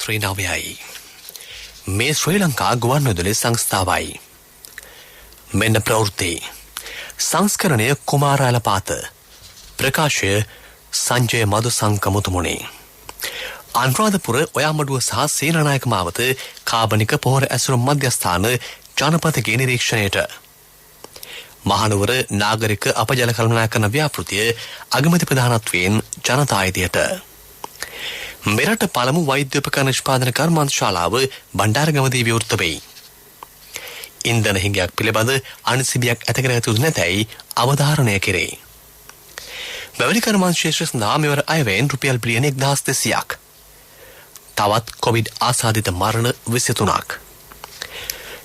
රාත්‍රී 9යි. මේ ශ්‍රී ලංකා ගුවන්විදුලි සංස්ථාවයි. මෙන්න ප්‍රවෘත්ති. සංස්කරණය කුමාරාලපාත. ප්‍රකාශය සංජය මදුසංක මුතුමුණි. අනුරාධපුර ඔයාමඩුව සහ සේනානායක මාවත කාබනික පොහොර ඇසුරු මධ්‍යස්ථාන ජනපතිගේ නිරීක්ෂණයට. මහනුවර නාගරික අපජල කළමනාකරන ව්‍යාපෘතිය අගමැති ප්‍රධානත්වයෙන් ජනතා අයිතියට. මෙරට පළමු වෛද්‍ය උපකරණ නිෂ්පාදන කර්මාන්තශාලාව බණ්ඩාරගමදී විවෘත වෙයි. ඉන්ධන හිඟයක් පිළිබඳ අනිසිබියක් ඇති කර යුතු නැතැයි අවධාරණය කෙරේ. බැවලි කර්මාන්ත ශේෂ්ත්‍ර සඳහා මෙවර අයවැයෙන් රුපියල් බිලියන 1200ක්. තවත් කොවිඩ් ආසාදිත මරණ 23ක්.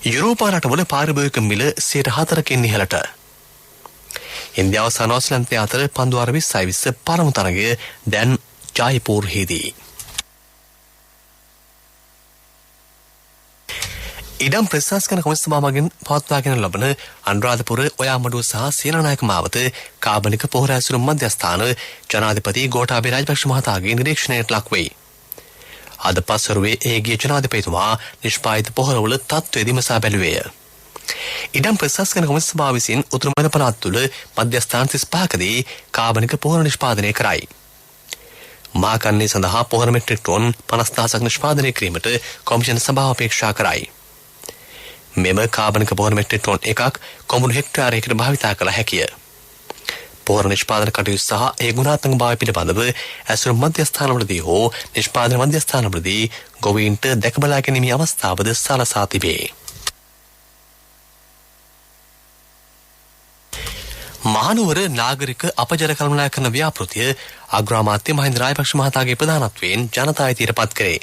යුරෝපා රටවල පාරිභෝගික මිල 4%කින් ඉහළට. ඉන්දියාව සහ නවසීලන්තය අතර පන්දු 20 පළමු තරගය දැන් ජයපූර්හිදී. ඉඩම් ප්‍රශාසන කොමිසම මගින් පවත්වාගෙන ලබන අනුරාධපුර ඔයාමඩුව සහ සේනානායක මාවත කාබනික පොහොර ඇසුරු මධ්‍යස්ථාන ජනාධිපති ගෝඨාභය රාජපක්ෂ මහතාගේ නිරීක්ෂණයට ලක් වෙයි. අද පස්වරුවේ ඒගිය ජනාධිපතිතුමා නිෂ්පාදිත පොහොරවල තත්ත්වය විමසා බැලුවේය. ඉඩම් ප්‍රශාසන කොමිසම විසින් උතුරු මැද පළාත් තුළ මධ්‍යස්ථාන 35කදී කාබනික පොහොර නිෂ්පාදනය කරයි. මාකන්නේ සඳහා පොහොර මෙට්‍රික් ටොන් 50000ක් නිෂ්පාදනය කිරීමට කොමිෂන් සභාව අපේක්ෂා කරයි. මෙම කාබනික පොහොර මෙට්‍රික් ටොන් එකක් කොමුණු හෙක්ටාරයකට භාවිතා කළ හැකිය. පොහොර නිෂ්පාදන කටයුතු සහ ඒ ගුණාත්මක භාවය පිළිබඳව ඇසුරු මධ්‍යස්ථානවලදී හෝ නිෂ්පාදන මධ්‍යස්ථානවලදී ගොවීන්ට දැක බලා ගැනීමේ අවස්ථාවද සලසා තිබේ. මහනුවර නාගරික අපජල කළමනාකරන ව්‍යාපෘතිය අග්‍රාමාත්‍ය මහින්ද රාජපක්ෂ මහතාගේ ප්‍රධානත්වයෙන් ජනතා අයිතියට පත් කරේ.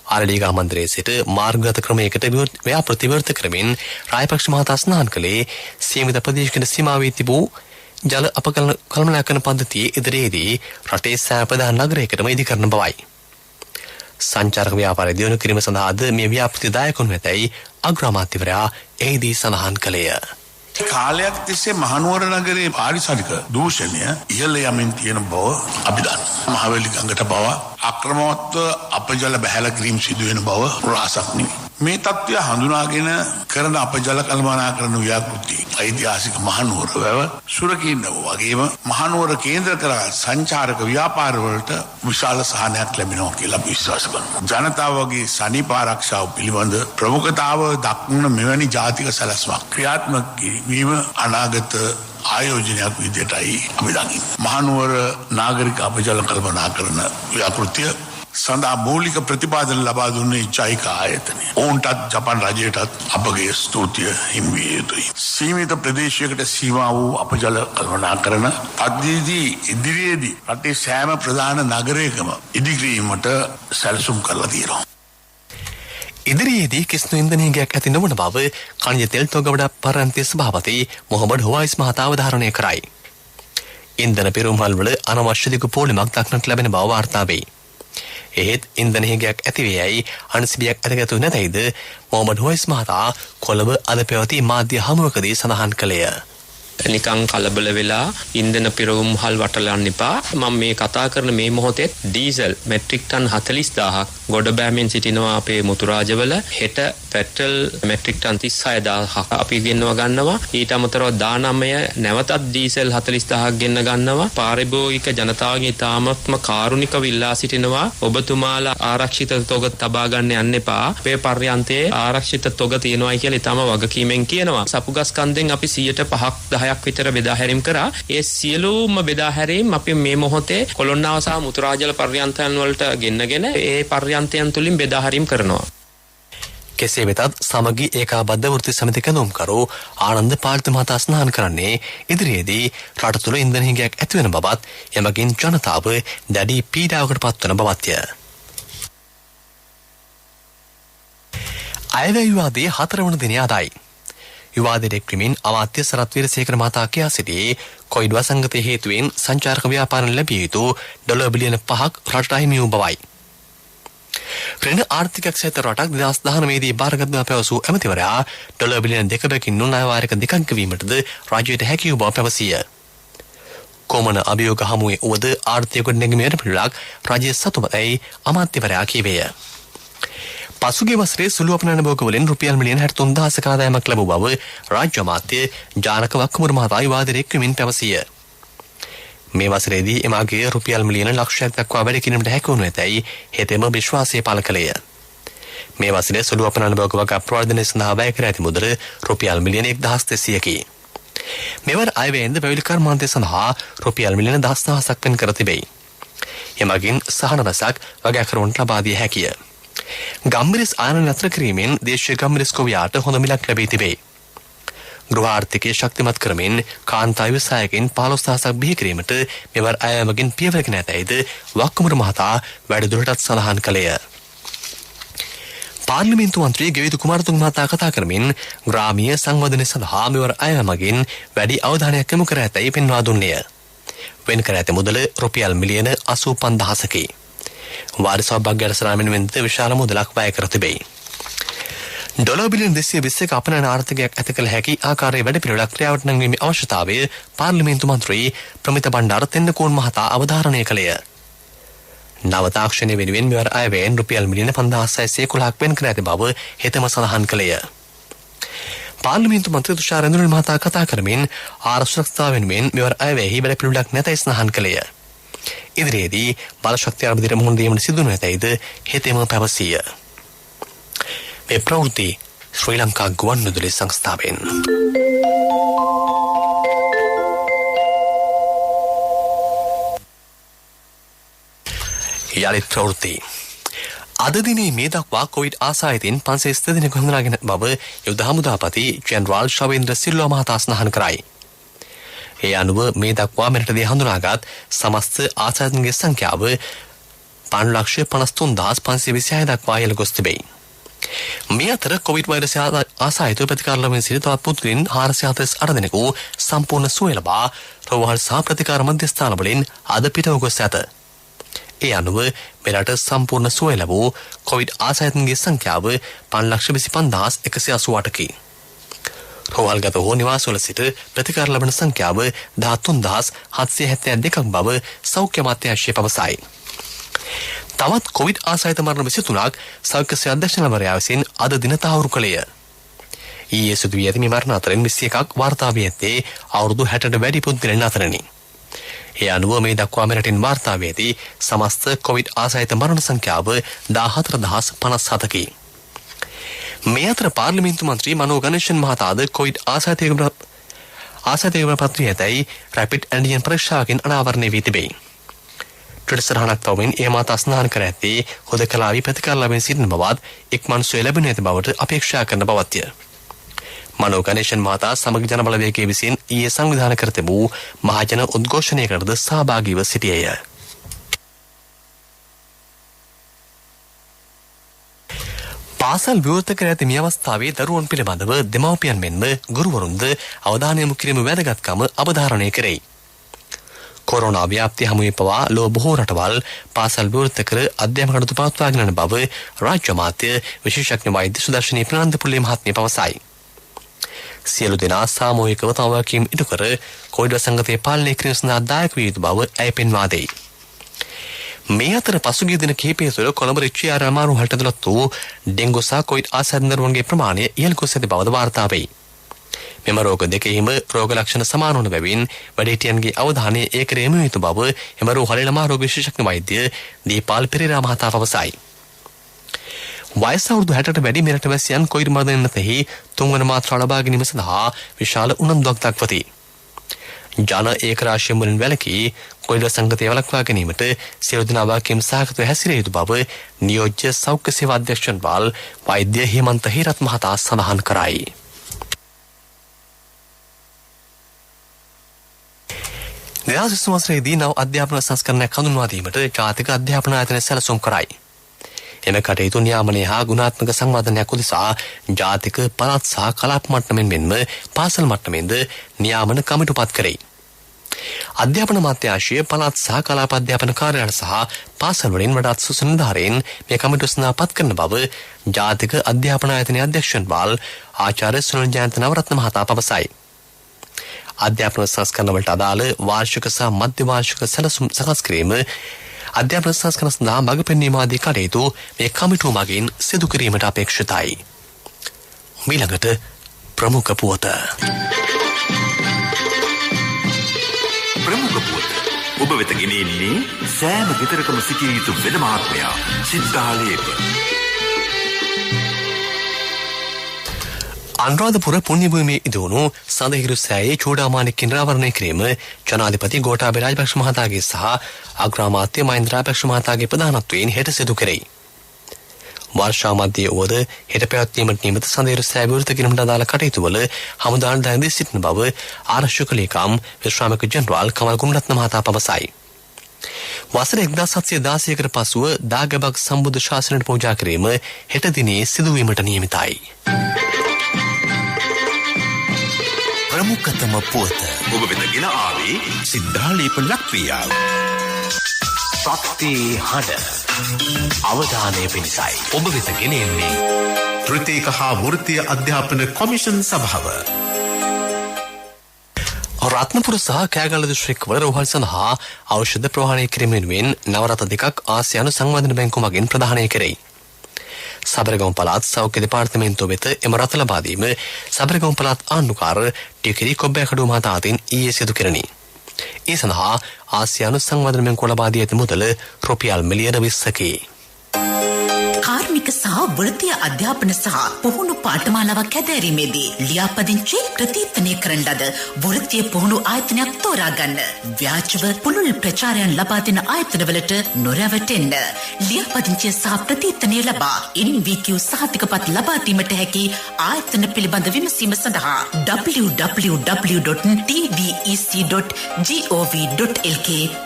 ආරලීගා මන්දිරයේ සිට මාර්ගගත ක්‍රමයකට ව්‍යාපෘති විවෘත කරමින් රාජපක්ෂ මහතා සඳහන් කළේ සීමිත ප්‍රදේශයකට සීමා වී තිබූ ජල කළමනාකරන පද්ධතියේ ඉදිරියේදී රටේ සෑම ප්‍රධාන නගරයකටම ඉදිකරන බවයි. සංචාරක ව්‍යාපාරය දියුණු කිරීම සඳහාද මේ ව්‍යාපෘති දායක වනු ඇතැයි අග්‍රාමාත්‍යවරයා එහිදී සඳහන් කළේය. කාලයක් තිස්සේ මහනුවර නගරයේ පාරිසරික දූෂණය ඉහළ යමින් තියෙන බව අපි දන්නවා. මහවැලි ගඟට බව අක්‍රමවත්ව අපජල බැහැලා කිරීම සිදු වෙන බව රාසක් නෙවෙයි. මේ තත්ත්වය හඳුනාගෙන කරන අපජල කළමනාකරන ව්‍යාපෘති ඓතිහාසික මහනුවර වැව සුරකින්න වගේම මහනුවර කේන්ද්‍ර කර සංචාරක ව්‍යාපාර වලට විශාල සහනයක් ලැබෙනවා කියලා අපි විශ්වාස කරනවා. ජනතාවගේ සනීප ආරක්ෂාව පිළිබඳ ප්‍රමුඛතාව දක්වන මෙවැනි ජාතික සැලැස්මක් ක්‍රියාත්මක කිරීම අනාගත ආයෝජනයක් විදිහටයි අපි දකින්නේ. මහනුවර නාගරික අපජල කළමනාකරන ව්‍යාපෘතිය සඳහා මූලික ප්‍රතිපාදන ලබා දුන්නේ ජයික ආයතනය. ඔවුන්ටත් ජපාන් රජයටත් අපගේ ස්තුතිය හිමි විය යුතුයි. සීමිත ප්‍රදේශයකට සීමා වූ අපජල කළමනාකරන පද්ධතිය ඉදිරියේදී රටේ සෑම ප්‍රධාන නගරයකම ඉදිකිරීමට සැලසුම් කරලා තියෙනවා. ඉදිරියේදී කිසිදු ඉන්ධන හිඟයක් ඇති නොවන බව කනිජ තෙල් තොගවඩ පරන්ති සභාපති මොහොමඩ් හොවයිස් මහතා අවධාරණය කරයි. ඉන්ධන පිරුම්හල් වල අනවශ්‍ය දිගු පෝලිමක් දක්නට ලැබෙන බව වාර්තා වෙයි. එහෙත් ඉන්ධන හිඟයක් ඇති වේයයි අනිසිබියක් ඇතිගතු නැතයිද මොහොමඩ් හොවයිස් මහතා කොළඹ අද පැවති මාධ්‍ය හමුවකදී සඳහන් කළේය. නිකං කලබල වෙලා ඉන්ධන පිරවුම්හල් වටලන්න එපා. මම මේ කතා කරන මේ මොහොතේ ඩීසල් මෙට්‍රික් ටන් 40000ක් ගොඩ බෑමෙන් සිටිනවා අපේ මුතුරාජවල. හෙට පෙට්‍රල් මෙට්‍රික් ටන් 36000ක් අපි ගෙන්වා ගන්නවා. ඊට අමතරව 19 නැවතත් ඩීසල් 40000ක් ගෙන්න ගන්නවා. පාරිභෝගික ජනතාවගේ තාමත්ම කාරුණික විල්ලා සිටිනවා. ඔබතුමාලා ආරක්ෂිත තොග තබා ගන්න යන්න එපා. මේ පර්යන්තයේ ආරක්ෂිත තොග තියෙනවායි කියලා ඊටම වගකීමෙන් කියනවා. සපුගස් කන්දෙන් අපි 5% 10ක් විතර බෙදා හැරීම් කරා. ඒ සියලුම බෙදා හැරීම් අපි මේ මොහොතේ කොළොන්නාව සහ මුතුරාජල පර්යන්තයන් වලට ගෙන්නගෙන ඒ පර්යන්තයන් තුලින් බෙදා හැරීම් කරනවා. කෙසේ වෙතත් සමගි ඒකාබද්ධ වෘත්ති සමිති කැඳවුම්කරු ආනන්ද පාලිත මහතා සඳහන් කරන්නේ ඉදිරියේදී රට තුළ ඉන්ධන හිඟයක් ඇති වෙන බවත් එමගින් ජනතාව දැඩි පීඩාවකට පත්වන බවත්ය. අයවැය විවාදයේ 4 වන දිනය අදයි. විවාදයට එක්වීමෙන් අමාත්‍ය සරත් වීරසේකර මහතා කියා සිටී කොයිඩ් වසංගතය හේතුවෙන් සංචාරක ව්‍යාපාරණ ලැබිය යුතු ඩොලර් බිලියන 5ක් රටට අහිමි වූ බවයි. ක්‍රණ ආර්ථිකයක් සහිත රටක් 2019 දී බාරගත් බව පැවසූ ඇමතිවරයා ඩොලර් බිලියන 2 බැගින් නුන් අයවාරක දෙකක් ගෙවීමටද රාජ්‍යයට හැකි වූ බව පැවසිය. කොමන අභියෝග හමුවේ වුවද ආර්ථික ගොඩනැගීමේ පිළිලක් රජය සතුටුමයි අමාත්‍යවරයා කීවේය. පසුගිය වසරේ සුළු අපනයන භෝගවලින් රුපියල් මිලියන 63,000ක ආදායමක් ලැබුව බව රාජ්‍ය අමාත්‍ය ජානක වක්කමුර මහතා විවාදයට එක්වමින් පැවසිය. මේ වසරේදී එමාගේ රුපියල් මිලියන ලක්ෂයක් දක්වා වැඩි කිරීමට හැකි වනු ඇතැයි හෙතෙම විශ්වාසය පළ කළේය. මේ වසරේ සුළු අපනයන භෝග වගා ප්‍රවර්ධනය සඳහා වැය කර ඇති මුදල රුපියල් මිලියන 1,200කි. මෙවර අයවැයෙන්ද පැවිලි කර්මාන්තය සඳහා රුපියල් මිලියන 10,000ක් වෙන් කර තිබෙයි. එමගින් සහන රසක් වගාකරුවන්ට ලබා දිය හැකිය. ගම්මිරිස් ආයන නතර කිරීමෙන් දේශීය ගම්මිරිස් කොවියාට හොඳ මිලක් ලැබී තිබේ. ගෘහ ආර්ථිකය ශක්තිමත් කරමින් කාන්තා ව්‍යවසායකින් 15,000ක් බිහි කිරීමට මෙවර අයවැයමකින් පියවරගෙන ඇතැයිද වක්කමුර මහතා වැඩිදුරටත් සඳහන් කළේය. පාර්ලිමේන්තු මන්ත්‍රී ගෙවිතු කුමාරතුංග මහතා කතා කරමින් ග්‍රාමීය සංවර්ධනය සඳහා මෙවර අයවැයමකින් වැඩි අවධානයක් යොමු කර ඇතැයි පෙන්වා දුන්නේය. වෙන් කර ඇති මුදල රුපියල් මිලියන 85,000කි. වාරිස සෞභාග්‍ය සරාමෙන් විශාල මුදලක් වැය කර තිබේ. ඩොලර් බිලියන 220ක අපනයන ආර්ථිකයක් ඇති කළ හැකි ආකාරයේ වැඩපිළිවෙලක් ක්‍රියාවට නැංවීමේ අවශ්‍යතාවය පාර්ලිමේන්තු මන්ත්‍රී ප්‍රමිත බණ්ඩාර තෙන්නකෝන් මහතා අවධාරණය කළේය. නව තාක්ෂණය වෙනුවෙන් මෙවර අයවැයෙන් රුපියල් මිලියන 5,611ක් වෙන් කර ඇති බව හෙතම සඳහන් කළේය. පාර්ලිමේන්තු මන්ත්‍රී තුෂාර රෙන්දුරන් මහතා කතා කරමින් ආරක්ෂකතාව වෙනුවෙන් මෙවර අයවැයෙහි වැඩපිළිවෙලක් නැතයි සඳහන් කළේය. ඉදිරියේදී බලශක්ති අර්බුදයට මුහුණ දීමට සිදු වනු ඇතැයිද හෙතෙම පැවසීය. මේ ප්‍රවෘත්ති ශ්‍රී ලංකා ගුවන්විදුලි සංස්ථාවෙන්. යළිත් ප්‍රවෘත්ති. අද දිනේ මේ දක්වා කොවිඩ් ආසාදිතයින් 500 දෙනෙකු හඳුනාගෙන බව යුද හමුදාපති ජෙනරාල් ශවේන්ද්‍ර සිල්වා මහතා සඳහන් කරයි. ඒ අනුව මේ දක්වා මෙරටදී හඳුනාගත් සමස්ත ආසාදිතයින්ගේ සංඛ්‍යාව 5,53,526 දක්වා ඉහළ ගොස් තිබේ. මේ අතර කොවිඩ් වෛරසය ආසාදිත ප්‍රතිකාර ලබමින් සිටි තවත් පුද්ගලයන් 448 දෙනෙකු සම්පූර්ණ සුවය ලබා රෝහල් සහ ප්‍රතිකාර මධ්‍යස්ථාන වලින් අද පිටව ගොස් ඇත. ඒ අනුව මෙරට සම්පූර්ණ සුවය ලැබූ කොවිඩ් ආසාදිතයින්ගේ සංඛ්‍යාව 5,25,188කි. රෝහල්ගත හෝ නිවාසවල සිට ප්‍රතිකාර ලබන සංඛ්‍යාව 13,772ක් බව සෞඛ්‍ය අමාත්‍යාංශය පවසයි. තවත් කොවිඩ් ආසාදිත මරණ 23ක් සෞඛ්‍ය අධ්‍යක්ෂණවරයා විසින් අද දින තහවුරු කළේය. ඊයේ සිදු වී ඇති මේ මරණ අතරින් 21ක් වාර්තා වී ඇත්තේ අවුරුදු 60ට වැඩි පුද්ගලයන් අතරණි. ඒ අනුව මේ දක්වා මෙරටින් වාර්තා වී ඇති සමස්ත කොවිඩ් ආසාදිත මරණ සංඛ්‍යාව 14,057කි. මේ අතර පාර්ලිමේන්තු මන්ත්‍රී මනෝ ගණේෂන් මහතාද කොවිඩ් ආසාදිතයෙකුට පත්වී ඇතැයි රැපිඩ් ඇන්ටිජන් පරීක්ෂාවකින් අනාවරණය වී තිබේ. ට්විටර් තවමින් ඒ මහතා සඳහන් කර ඇත්තේ හුදකලාවී ප්‍රතිකාර ලැබෙන සිටින බවත් ඉක්මන් සුවය ලැබෙනු ඇති බවට අපේක්ෂා කරන බවත්ය. මනෝ ගණේෂන් මහතා සමගි ජන බලවේගයේ විසින් ඊයේ සංවිධානය කර තිබූ මහජන උද්ඝෝෂණයකටද සහභාගීව සිටියේය. පාසල් විවෘත කර ඇති මේ අවස්ථාවේ දරුවන් පිළිබඳව දෙමව්පියන් මෙන්ම ගුරුවරුන්ද අවධානය යොමු කිරීම වැදගත්කම අවධාරණය කරයි. කොරෝනා ව්‍යාප්තිය හමුවේ පවා ලෝ බොහෝ රටවල් පාසල් විවෘත කර අධ්‍යයන කටයුතු පවත්වාගෙන යන බව රාජ්‍ය අමාත්‍ය විශේෂඥ වෛද්‍ය සුදර්ශනී ප්‍රනන්දපුල්ලේ මහත්මිය පවසයි. සියලු දෙනා සාමූහිකව තවවකීම් ඉටු කර කොවිඩ් සංගතය පාලනය කිරීම සඳහා දායක විය යුතු බව ඇය පෙන්වා දෙයි. මේ අතර පසුගිය දින කිහිපය තුළ කොළඹ රිච්චි ආරාමාරු වලට ඇතුළත් වූ ඩෙන්ගු සහ කොවිඩ් ආසාදිත දරුවන්ගේ ප්‍රමාණය ඉහළ ගොස් ඇති බවද වාර්තා වෙයි. මෙම රෝග දෙකෙහිම රෝග ලක්ෂණ සමාන වන බැවින් වැඩිහිටියන්ගේ අවධානය ඒ කර යොමු යුතු බව එම රෝහලේ ළමා රෝග විශේෂඥ වෛද්‍ය දීපාල් පෙරේරා මහතා පවසයි. වයස අවුරුදු 60ට වැඩි මෙරට වැසියන් කොවිඩ් මර්ධනය නැතෙහි තුන්වන මාත්‍රා ලබා ගැනීම සඳහා විශාල උනන්දුවක් දක්වති. ජන ඒකරාශියෙන් වලින් වැළකී කොවිඩ් සංගතය වළක්වා ගැනීමට සියලු දෙනා වාක්‍යම් සහගතව හැසිරිය යුතු බව නියෝජ්‍ය සෞඛ්‍ය සේවා අධ්‍යක්ෂන් වල් වෛද්‍ය හේමන්ත හේරත් මහතා සඳහන් කරයි. දෙදහස් 20 වසරේදී නව අධ්‍යාපන සංස්කරණයක් හඳුන්වා දීමට ජාතික අධ්‍යාපන ආයතනය සැලසුම් කරයි. එම කටයුතු නියාමනය හා ගුණාත්මක සංවර්ධනයක් උදෙසා ජාතික පළාත් සහ කලාප මට්ටමින් මෙන්ම පාසල් මට්ටමින්ද නියාමන කමිටු පත් කරයි. අධ්‍යාපන අමාත්‍යාංශය පළාත් සහ කලාප අධ්‍යාපන කාර්යාලය සහ පාසල් වලින් වඩාත් සුසු නිලධාරීන් මේ කමිටු සඳහා පත් කරන බව ජාතික අධ්‍යාපන ආයතනයේ අධ්‍යක්ෂන් වල් ආචාර්ය සුනිල් ජයන්ත නවරත්න මහතා පවසයි. අධ්‍යාපන සංස්කරණ වලට අදාළ වාර්ෂික සහ මධ්‍ය වාර්ෂික සැලසුම් සකස් කිරීම අධ්‍යාපන සංස්කරණ සඳහා මඟ පෙන්වීම ආදී කටයුතු මේ කමිටුව මගින් සිදු කිරීමට අපේක්ෂිතයි. ඊළඟට ප්‍රමුඛ පුවත. ප්‍රමුඛ පුවත ඔබ වෙත ගෙනෙන්නේ සෑම විතරකම සිටිය යුතු වෙද මහත්මයා සිද්ධාලේප. අනුරාධපුර පුණ්‍ය භූමියේ ඉදවුණු සඳහිරු සෑයේ චූඩාමාණික්කින් රාවරණය කිරීම ජනාධිපති ගෝඨාභය රාජපක්ෂ මහතාගේ සහ අග්‍රාමාත්‍ය මහින්ද රාජපක්ෂ මහතාගේ ප්‍රධානත්වයෙන් හෙට සිදු කෙරෙයි. වර්ෂා මධ්‍යයේ වුවද හෙට පැවැත්වීමට නියමිත සඳහිරු සෑය විවෘත කිරීමට අදාළ කටයුතුවල හමුදාවට දැන දී සිටින බව ආරක්ෂක ලේකම් විශ්‍රාමික ජෙනරාල් කමල් ගුණරත්න මහතා පවසයි. වසර 1716කට පසුව දාගැබක් සම්බුද්ධ ශාසනයට පූජා කිරීම හෙට දිනේ සිදුවීමට නියමිතයි. ප්‍රමුඛතම පුවත ඔබ වෙත ගෙන ආවේ සිද්ධාලේප ලක්‍රියාව. ශක්ති හඬ අවධානය පිණිසයි ඔබ වෙත ගෙනෙන්නේ තෘතීක හා වෘත්තීය අධ්‍යාපන කොමිෂන් සභාව. රත්නපුර සහ කෑගල්ල දිස්ත්‍රික්කවල රෝහල් සඳහා ඖෂධ ප්‍රවාහනය කිරීම වෙනුවෙන් නවරත දෙකක් ආසියානු සංවර්ධන බැංකුව මගින් ප්‍රදානය කෙරෙයි. සබරගම පළාත් සෞඛ්‍ය දෙපාර්තමේන්තුව වෙත එම රත ලබා දීම සබරගම පළාත් ආණ්ඩුකාර ටිකිරි කොබ්බෑකඩුව මහතා අතින් ඊයේ සිදු කෙරිණි. ඒ සඳහා ආසියානු සංවර්ධන බැංකුව ලබා දී ඇති මුදල රුපියල් මිලියන 20කි. කාර්මික සහ වෘත්තීය අධ්‍යාපන සහ පුහුණු පාඨමාලාවක් හැදෑරීමේදී ලියාපදිංචි ප්‍රතිත්නය කරන ලද වෘත්තීය පුහුණු ආයතනයක් තෝරා ගන්න. ව්‍යාජව පුළුල් ප්‍රචාරයන් ලබා දෙන ආයතනවලට නොරැවටෙන්න. ලියාපදිංචිය සහ ප්‍රතිත්නය ලබා NVQ සහතිකපත් ලබා දීමට හැකි ආයතන පිළිබඳ විමසීම සඳහා www.tvec.gov.lk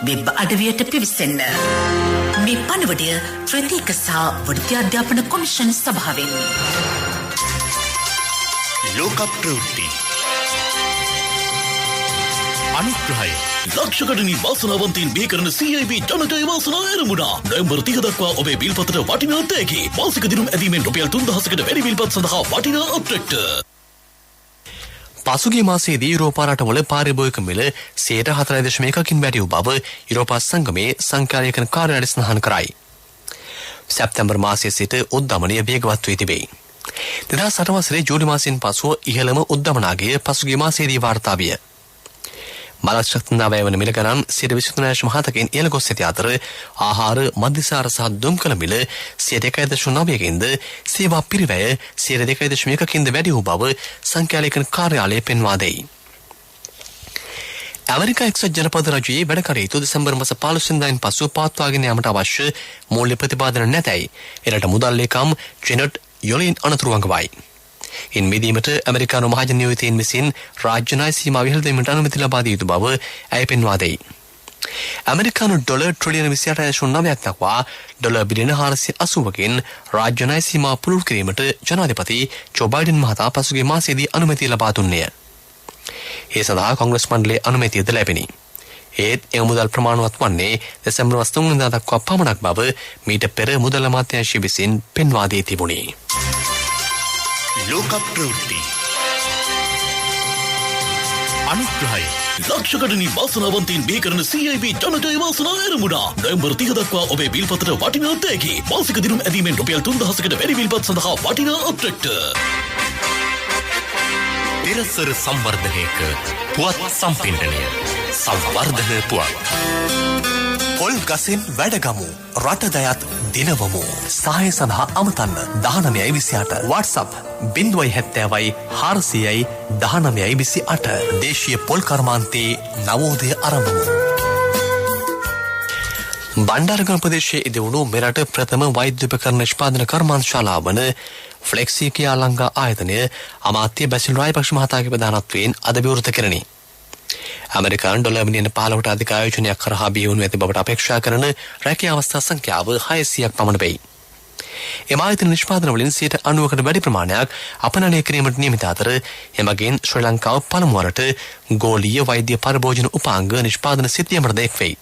වෙබ් අඩවියට පිවිසෙන්න. මේ පණිවිඩය ත්‍රිතීක සහ වෘත්තීය අධ්‍යාපන කොමිෂන් සභාවෙන්. ලෝක ප්‍රවෘත්ති අනුග්‍රහය ලක්ෂකඩනි වාසනාවන්තයින් බිහි කරන CIB ජනජය වාසනාව ආරම්භුණා. නොවැම්බර් 30 දක්වා ඔබේ බිල්පතට වටිනා තෑගි මාසික දිනුම් ඇදීමෙන් රුපියල් 3000කට වැඩි බිල්පත් සඳහා වටිනා අප්ට්‍රැක්ටර්. පසුගිය මාසයේදී යුරෝපා රටවල පාරිභෝගික මිල 4.1කින් වැඩි වූ බව යුරෝපා සංගමේ සංඛ්‍යාලේඛන කාර්යාලය සඳහන් කරයි. සැප්තැම්බර් මාසයේ සිට උද්ධමනය වේගවත් වී තිබේ. 2008 වසරේ ජූලි මාසයෙන් පසුව ඉහළම උද්ධමනාගේ පසුගිය මාසයේදී වාර්තා විය. බලශක්තිනාවය වන මිල ගණන් 23.7කින් ඉහළ ගොස් ඇති අතර ආහාර මධ්‍යසාර සහ දුම්කල මිල 2.9කින්ද සේවා පිරිවැය 2.1කින්ද වැඩි වූ බව සංඛ්‍යාලේඛන කාර්යාලය පෙන්වා දෙයි. ඇමරිකා එක්සත් ජනපද රජයේ වැඩ කටයුතු දෙසැම්බර් මාස 15 වෙනිදායින් පසුව පවත්වාගෙන යාමට අවශ්‍ය මූල්‍ය ප්‍රතිපාදන නැතැයි එරට මුදල් ලේකම් ජෙනට් යොලින් අනතුරු වංගවයි. ඉන් මිදීමට ඇමරිකානු මහජන නියෝජිතයින් විසින් රාජ්‍ය ණය සීමාව ඉහළ දැමීමට අනුමැති ලබා දිය යුතු බව ඇය පෙන්වා දෙයි. ඇමරිකානු ඩොලර් ට්‍රිලියන 28.9ක් දක්වා ඩොලර් බිලියන 480කින් රාජ්‍ය ණය සීමාව පුළුල් කිරීමට ජනාධිපති ජෝ බයිඩන් මහතා පසුගිය මාසයේදී අනුමැතිය ලබා දුන්නේය. ඒ සඳහා කොංග්‍රස් මණ්ඩලයේ අනුමැතියද ලැබෙනි. ඒත් එම මුදල් ප්‍රමාණවත් වන්නේ දෙසැම්බර් මාස 3 වෙනිදා දක්වා පමණක් බව මීට පෙර මුදල් අමාත්‍යාංශය විසින් පෙන්වා දී තිබුණි. ලෝක ප්‍රවෘත්ති අනුග්‍රහය ලක්ෂකඩනි වාසනාවන්තයින් බිහි කරන CIB ජනජය වාසනාව ආරම්භුණා. නොවැම්බර් 30 දක්වා ඔබේ බිල්පතට වටිනා තෑගි මාසික දිනුම් ඇදීමෙන් රුපියල් 3000කට වැඩි බිල්පත් සඳහා වටිනා අප්ට්‍රැක්ටර්. තිරසර සංවර්ධනයක පුවත් සම්පින්ඩනය සංවර්ධන පුවත්. පොල් ගසින් වැඩගමු රටදයත් දිනවමු. සහය සඳහා අමතන්න 1928 WhatsApp 070 400 1928 දේශීය පොල් කර්මාන්තයේ නවෝදය ආරම්භමු. බණ්ඩාරගම ප්‍රදේශයේ ඉදිවුණු මෙරට ප්‍රථම වෛද්‍ය උපකරණ නිෂ්පාදන කර්මාන්ත ශාලාව වන ෆ්ලෙක්සිකියා ලංකා ආයතනය අමාත්‍ය බැසිල් රාජපක්ෂ මහතාගේ ප්‍රධානත්වයෙන් අද විවෘත කෙරිණි. ඇමරිකානු ඩොලර් මිලියන 15කට අධික ආයෝජනයක් කරහා බිහිවනු ඇති බවට අපේක්ෂා කරන රැකියා අවස්ථා සංඛ්‍යාව 600ක් පමණ වෙයි. එම ආයතන නිෂ්පාදන වලින් 90%කට වැඩි ප්‍රමාණයක් අපනයනය කිරීමට නියමිත අතර එමගින් ශ්‍රී ලංකාව පළමු වරට ගෝලීය වෛද්‍ය පරිභෝජන උපාංග නිෂ්පාදන සිතියමට එක් වෙයි.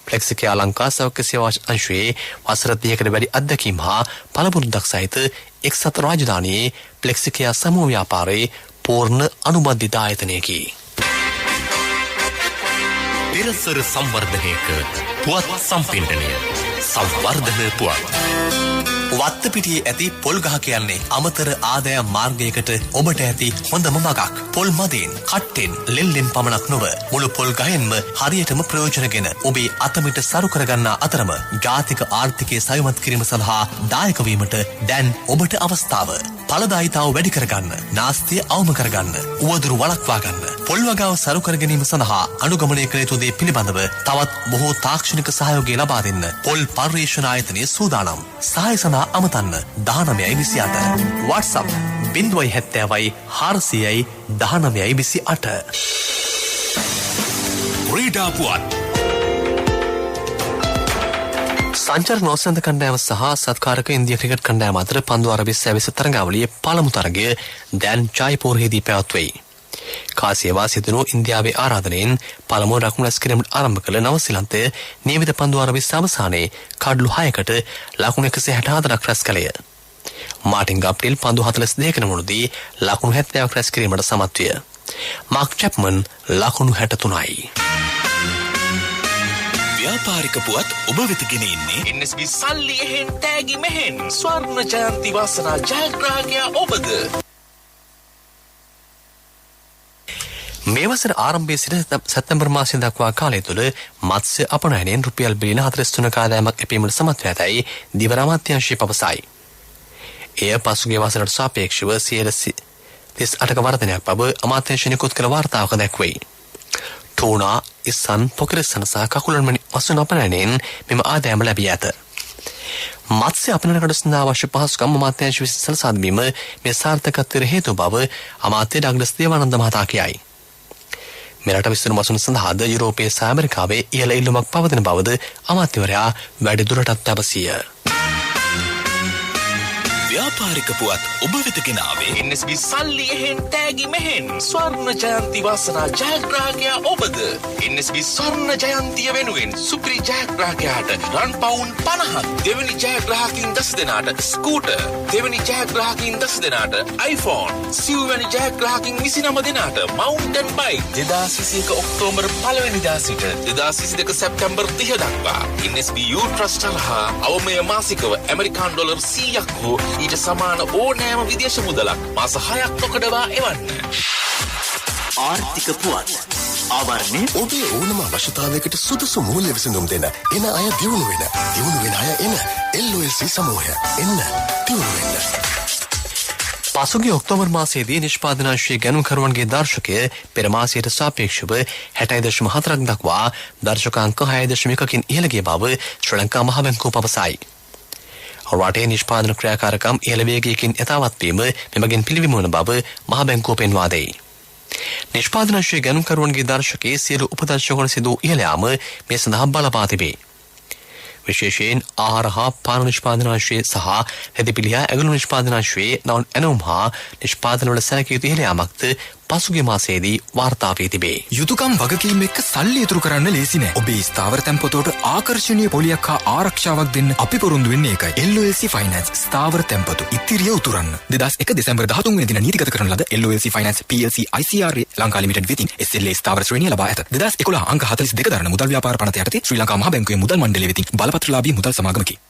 ෆ්ලෙක්සිකියා ලංකා සෞඛ්‍ය සේවා අංශයේ වසර 30කට වැඩි අත්දැකීම් හා පළපුරුද්දක් සහිත එක්සත් රාජධානියේ ෆ්ලෙක්සිකියා සමූහ ව්‍යාපාරයේ පූර්ණ අනුබද්ධිත ආයතනයකි. පෙරසර සංවර්ධනයක පුවත් සම්පින්ඩනය සංවර්ධන පුවත්. වත්තපිටියේ ඇති පොල් ගහ කියන්නේ අමතර ආදායම් මාර්ගයකට ඔබට ඇති හොඳම මගක්. පොල් මදෙන්, කට්ටෙන්, ලෙල්ලෙන් පමණක් නොව මුළු පොල් ගහෙන්ම හරියටම ප්‍රයෝජනගෙන ඔබේ අතමිට සරු කරගන්නා අතරම ජාතික ආර්ථිකය සයමත් කිරීම සඳහා දායක වීමට දැන් ඔබට අවස්ථාව. ඵලදායීතාව වැඩි කරගන්න, නාස්තිය අවම කරගන්න, උවදුරු වළක්වා ගන්න, පොල් වගාව සරු කර ගැනීම සඳහා අනුගමනය කළ යුතු දේ පිළිබඳව තවත් බොහෝ තාක්ෂණික සහයෝගය ලබා දෙන්න පොල් පර්යේෂණ ආයතනය සූදානම්. සහාය සඳහා අමතන්න 1928 WhatsApp 070 400 1928. ක්‍රීඩා පුවත්. සංචාර නෞසේනා කණ්ඩායම සහ සත්කාරක ඉන්දියා ක්‍රිකට් කණ්ඩායම අතර පන්දු අරබිස්සැවිස තරඟාවලියේ පළමු තරගය දැන් ජයපුරයේදී පැවැත්වෙයි. කාසියවා සිදුණු ඉන්දියාවේ ආරාධනයෙන් පළමු රකුණු රැස් කිරීමට ආරම්භ කළ නවසීලන්තය නියමිත පන්දු අරබිස්ස අවසානයේ කඩලු 6කට ලකුණු 164ක් රැස් කළේය. මාටින් ගප්ටිල් පන්දු 42ක නමුණුදී ලකුණු 70ක් රැස් කිරීමට සමත් විය. මාක් චැප්මන් ලකුණු 63යි. ව්‍යාපාරික පුවත් ඔබ වෙත ගෙන ඉන්නේ NSB සල්ලි එහෙන් තෑගි මෙහෙන් ස්වර්ණ ජයන්ති වාසනා ජයග්‍රාහකයා ඔබද. මේ වසර ආරම්භයේ සිට සැප්තැම්බර් මාසය දක්වා කාලය තුළ මත්ස්‍ය අපනයනයෙන් රුපියල් බිලියන 43ක ආදායමක් ලැබීමට සමත් වී ඇතැයි දිවර අමාත්‍යාංශය පවසයි. එය පසුගිය වසරට සාපේක්ෂව 38ක වර්ධනයක් බව අමාත්‍යාංශය නිකුත් කළ වාර්තාවක දැක්වෙයි. ටෝනා, ඉස්සන්, පොකිරස්සන සහ කකුලන් වසන අපනයනයෙන් මෙම ආදායම ලැබී ඇත. මත්ස්‍ය අපනයනකට සඳහා අවශ්‍ය පහසුකම් අමාත්‍යාංශ විසින් සලසා දීම මේ සාර්ථකත්වයට හේතු බව අමාත්‍ය ඩග්ලස් දේවානන්ද මහතා කියයි. මෙරට විසින් වසන සඳහාද යුරෝපයේ සහ ඇමරිකාවේ ඉහළ ඉල්ලුමක් පවතින බවද අමාත්‍යවරයා වැඩි දුරටත් පැවසිය. ව්‍යාපාරික පුවත් ඔබ වෙත ගෙන ආවේ NSB සල්ලි එහෙන් තෑගි මෙහෙන් ස්වර්ණ ජයන්ති වාසනා ජයග්‍රාහකයා ඔබද. NSB ස්වර්ණ ජයන්තිය වෙනුවෙන් සුපිරි ජයග්‍රාහකයාට රන් පවුන් 50ක්, දෙවනි ජයග්‍රාහකින් 10 දෙනාට ස්කූටර්, දෙවනි ජයග්‍රාහකින් 10 දෙනාට iPhone, සිව්වැනි ජයග්‍රාහකින් 29 දෙනාට මවුන්ටන් බයික් 2021 ඔක්තෝබර් 1 වෙනිදා සිට 2022 සැප්තැම්බර් 30 දක්වා NSB Youth Trust හා අවමය මාසිකව ඇමරිකානු ඩොලර් 100ක් හෝ ඊට සමාන ඕනෑම විදේශ මුදලක් මාස 6ක් නොකඩවා එවන්න. ආර්ථික පුවත් ආවරණය ඔබේ ඕනම අවශ්‍යතාවයකට සුදුසු මූල්‍ය විසඳුම් දෙන එන අය දියුණු වෙන අය එන LOLC සමූහය එන්න දියුණු වෙන්න. පසුගිය ඔක්තෝබර් මාසයේදී නිෂ්පාදනාංශයේ ගණන්කරුවන්ගේ දර්ශකය පෙර මාසයට සාපේක්ෂව 60.4ක් දක්වා දර්ශකාංක 6.1කින් ඉහළ ගිය බව ශ්‍රී ලංකා මහ බැංකුව පවසයි. රටේ නිෂ්පාදන ක්‍රියාකාරකම් ඉහළ වේගයකින් යථාවත් වීම මෙමගින් පිළිබිඹු වන බව මහ බැංකුව පෙන්වා දෙයි. නිෂ්පාදනාංශයේ ගණන්කරුවන්ගේ දර්ශකයේ සියලු උපදර්ශකවල සිදු ඉහළ යාම මේ සඳහා බලපා තිබේ. විශේෂයෙන් ආහාර හා පාන නිෂ්පාදනාංශයේ සහ රෙදිපිලියා ඇගලු නිෂ්පාදනාංශයේ නවුන් ඇනවුම් හා නිෂ්පාදනවල සැලකිය යුතු ඉහළ යාමක්ද පසුගිය මාසයේදී වාර්තා වී තිබේ. යුතුයකම් වගකීම් එක්ක සල්ලි ඉතුරු කරන්න ලේසි නෑ. ඔබේ ස්ථාවර තැන්පතට ආකර්ෂණීය පොලියක් හා ආරක්ෂාවක් දෙන්න අපි පොරොන්දු වෙන්නේ ඒකයි. LOLC Finance ස්ථාවර තැන්පතු ඉතිරිය උතුරන්න. 2001 දෙසැම්බර් 13 වෙනි දින නීතිගත කරන ලද LOLC Finance PLC ICRA Lanka limited වෙතින් SLA ස්ථාවර ශ්‍රේණිය ලබා ඇත. 2011 අංක 42 දරන මුදල් ව්‍යාපාර පනත යටතේ ශ්‍රී ලංකා මහ බැංකුවේ මුදල් මණ්ඩලය වෙතින් බලපත්‍රලාභී මුදල් සමාගමකි.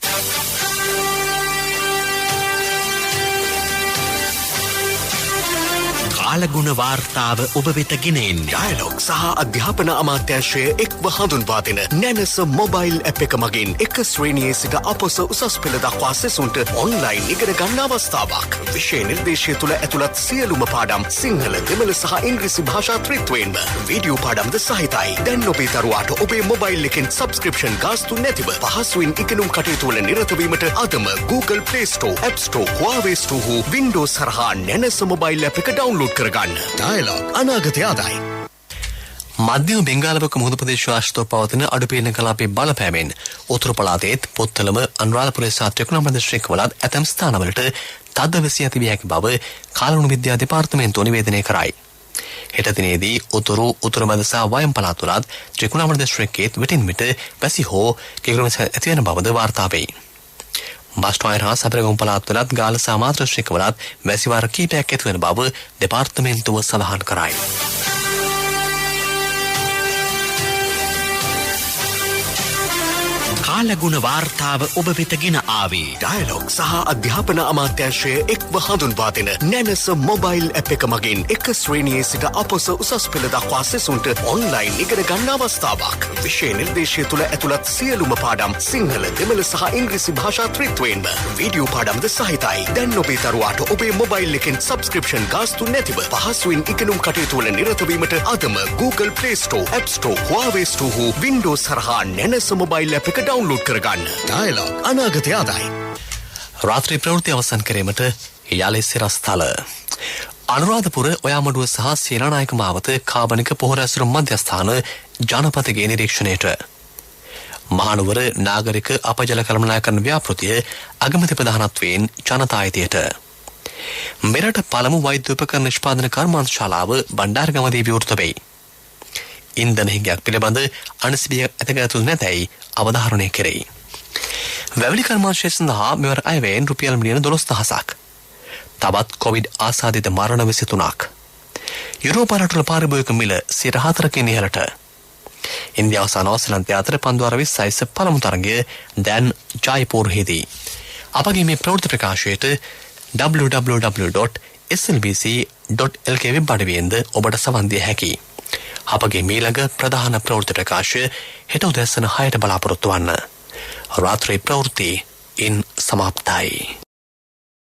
කාලගුණ වාර්තාව ඔබ වෙත ගෙන එන්නේ ඩයලොග් සහ අධ්‍යාපන අමාත්‍යාංශය එක්ව හඳුන්වා දෙන නැනස මොබයිල් ඇප් එක මගින් එක ශ්‍රේණියේ සිට අපොස උසස් පෙළ දක්වා සෙසුන්ට ඔන්ලයින් ඉගෙන ගන්න අවස්ථාවක්. විෂය නිර්දේශය තුළ ඇතුළත් සියලුම පාඩම් සිංහල, දෙමළ සහ ඉංග්‍රීසි භාෂා ත්‍රිත්වයෙන්ම වීඩියෝ පාඩම්ද සහිතයි. දැන් ඔබේ දරුවාට ඔබේ මොබයිල් එකෙන් සබ්ස්ක්‍රිප්ෂන් ගාස්තු නැතිව පහසුවෙන් ඉගෙනුම් කටයුතු වල නිරත වීමට අදම Google Play Store, App Store, Huawei Store හෝ Windows හරහා නැනස මොබයිල් ඇප් එක ඩවුන්ලෝඩ් කරගන්න. ඩයලොග් අනාගතය ආදායි. මධ්‍යම බෙන්ගාලවක මුහුදු ප්‍රදේශ ආශ්‍රිතව පවතින අඩුපීඩන කලාපයේ බලපෑමෙන් උතුරු පළාතේත් පොත්තලම අනුරාධපුරයේ සහ ත්‍රිකුණාමල දිස්ත්‍රික්කවලත් ඇතැම් ස්ථානවලට තද වැසි ඇති විය හැකි බව කාලවුණු විද්‍යා දෙපාර්තමේන්තුව නිවේදනය කරයි. හෙට දිනේදී උතුරු මැද සහ වයම් පළාත්වලත් ත්‍රිකුණාමල දිස්ත්‍රික්කයේත් විටින් විට වැසි හෝ කිගුරුම ඇති වෙන බවද වාර්තා වෙයි. බස්ටොයින් හා සබරගම් පළාත් වලත් ගාල්ල සහ මාත්‍රශ්‍රික වලත් වැසිවාර කීපයක් ඇති වෙන බව දෙපාර්තමේන්තුව සඳහන් කරයි. කාලගුණ වාර්තාව ඔබ වෙත ගෙන ආවේ ඩයලොග් සහ අධ්‍යාපන අමාත්‍යාංශය එක්ව හඳුන්වා දෙන නැනස මොබයිල් ඇප් එක මගින් එක ශ්‍රේණියේ සිට අපොස උසස් පෙළ දක්වා සෙසුන්ට ඔන්ලයින් ඉගෙන ගන්න අවස්ථාවක්. විෂය නිර්දේශය තුළ ඇතුළත් සියලුම පාඩම් සිංහල, දෙමළ සහ ඉංග්‍රීසි භාෂා ත්‍රිත්වයෙන්ම වීඩියෝ පාඩම්ද සහිතයි. දැන් ඔබේ දරුවාට ඔබේ මොබයිල් එකෙන් සබ්ස්ක්‍රිප්ෂන් ගාස්තු නැතිව පහසුවෙන් ඉගෙනුම් කටයුතු වල නිරත වීමට අදම Google Play Store, App Store, Huawei Store හෝ Windows හරහා නැනස මොබයිල් ඇප් එක ඩවුන්ලෝඩ් කරගන්න. ඩයලොග් අනාගතය ආදායි. රාත්‍රී ප්‍රවෘත්ති අවසන් කිරීමට යාලේ සිරස්තල අනුරාධපුර ඔයාමඩුව සහ සේනානායක මාවත කාබනික පොහොර ඇසුරුම් මධ්‍යස්ථාන ජනපතගේ නිරීක්ෂණයට මහනුවර නාගරික අපජල කළමනාකරණ ව්‍යාපෘතිය අගමැති ප්‍රධානත්වයෙන් ජනතා අයිතියට මෙරට පළමු වෛද්‍ය උපකරණ නිෂ්පාදන කර්මාන්තශාලාව බණ්ඩාරගමදී විවෘත වෙයි. ඉන්ධන හිඟයක් පිළිබඳ අනසිබිය ඇතගැතුල් නැතැයි අවධාරණය කෙරෙයි. වැවලි කර්මාංශය සඳහා මෙවර අයවැයෙන් රුපියල් මිලියන 12,000ක්. තවත් කොවිඩ් ආසාදිත මරණ 23ක්. යුරෝපා රටවල පාරිභෝගික මිල 4%කින් ඉහළට. ඉන්දියාව සහ නවසීලන්තය අතර පන්දුවාර 20 පළමු තරගය දැන් ජයපුරහිදී. අපගේ මේ ප්‍රවෘත්ති ප්‍රකාශයට www.slbc.lk වෙබ් අඩවියෙන්ද ඔබට සවන් දිය හැකියි. අපගේ මීළඟ ප්‍රධාන ප්‍රවෘත්ති ප්‍රකාශය හෙට උදැසන 6ට බලාපොරොත්තු වන්න. රාත්‍රී ප්‍රවෘත්ති ඉන් සමාප්තයි.